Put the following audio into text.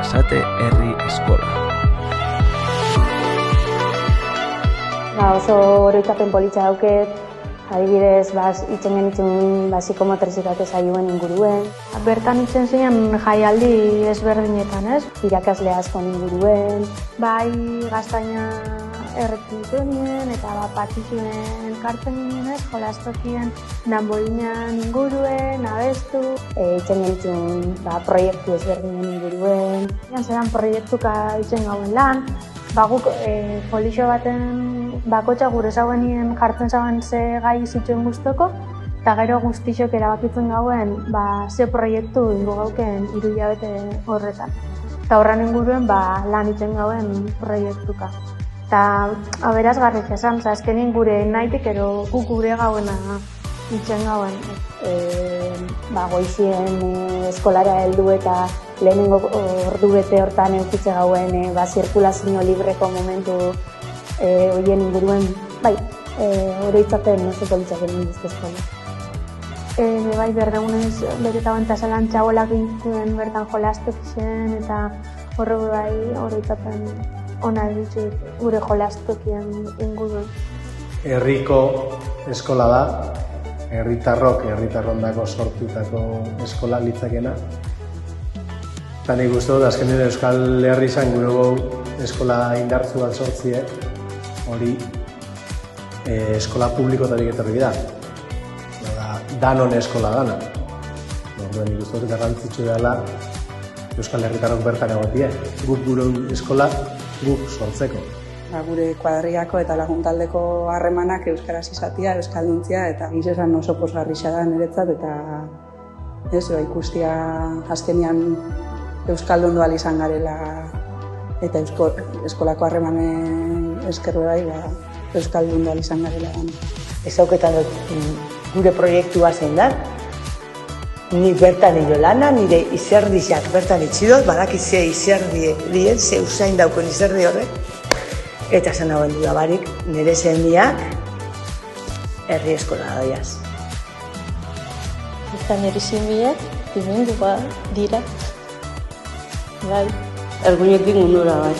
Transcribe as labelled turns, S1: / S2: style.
S1: Arrasate Herri Eskola.
S2: Oso oroitzapen politxa dauket, adibidez, itzen genitzen psikomotrizitate saioen inguruen.
S3: Bertan itzen ziren jaialdi ezberdinetan, ez?
S2: Irakasle askon inguruen.
S3: Bai, gaztaina erretinituen eta partizuen kartzen ginen, ez? Jolastokien danbolinan inguruen, abestu.
S2: Itzen genitzen proiektu ezberdinen inguruen.
S3: Zeran proiektuka itzen gauen lan, guk polixo baten bakotxa gure zauenien jartzen zauen ze gai zituen guztoko, eta gero guztixok erabakitzen gauen ze proiektu ingo gauken 3 hilabete horretan. Eta horren inguruen lan itzen gauen proiektuka. Eta aberazgarrik esan, azkenin gure nahitik ero gure gauena itzen gauen.
S2: Goizien eskolara heldu eta lehenengo ordu bete hortan eukitze gauen zirkulazio libreko momentu horien inguruen, oroitzapen oso politzak egin dizte eskola.
S3: Bai, berdegunez beteta banta zelan txabolak gintuen bertan jolastek zen eta oroitzapen ona ditut gure jolastokien inguruen.
S4: Herriko eskola da, herritarrondako sortutako eskola litzakena. Eta nik uste dut, azkenean Euskal Herri izan gure eskola indartzu bat sortzie, hori eskola publikotarik etorri da. Danon eskola dana. Nik uste dut garrantzitsu dela Euskal Herritarrok bertan egotie. Guk gure eskola guk sortzeko.
S5: Gure kuadriako eta laguntaldeko harremanak euskaraz izatea, euskalduntzia eta gizesan oso pozgarria da niretzat eta ikustia azkenian euskaldundu ahal izan garela eta eskolako harremanen eskerru bai euskaldundu ahal izan garela.
S6: Ez auketan gure proiektua zein da, ni bertan nire lana, nire izerdiak bertan itxidot, badaki ze izerdi dien, ze usain dauken izerdi horrek, eta zen hauen dudabarik, nire zendiak herri eskola doiaz.
S7: Eta nire zendiak dimendu dira. Bai.
S8: Erguinetik mundura bai.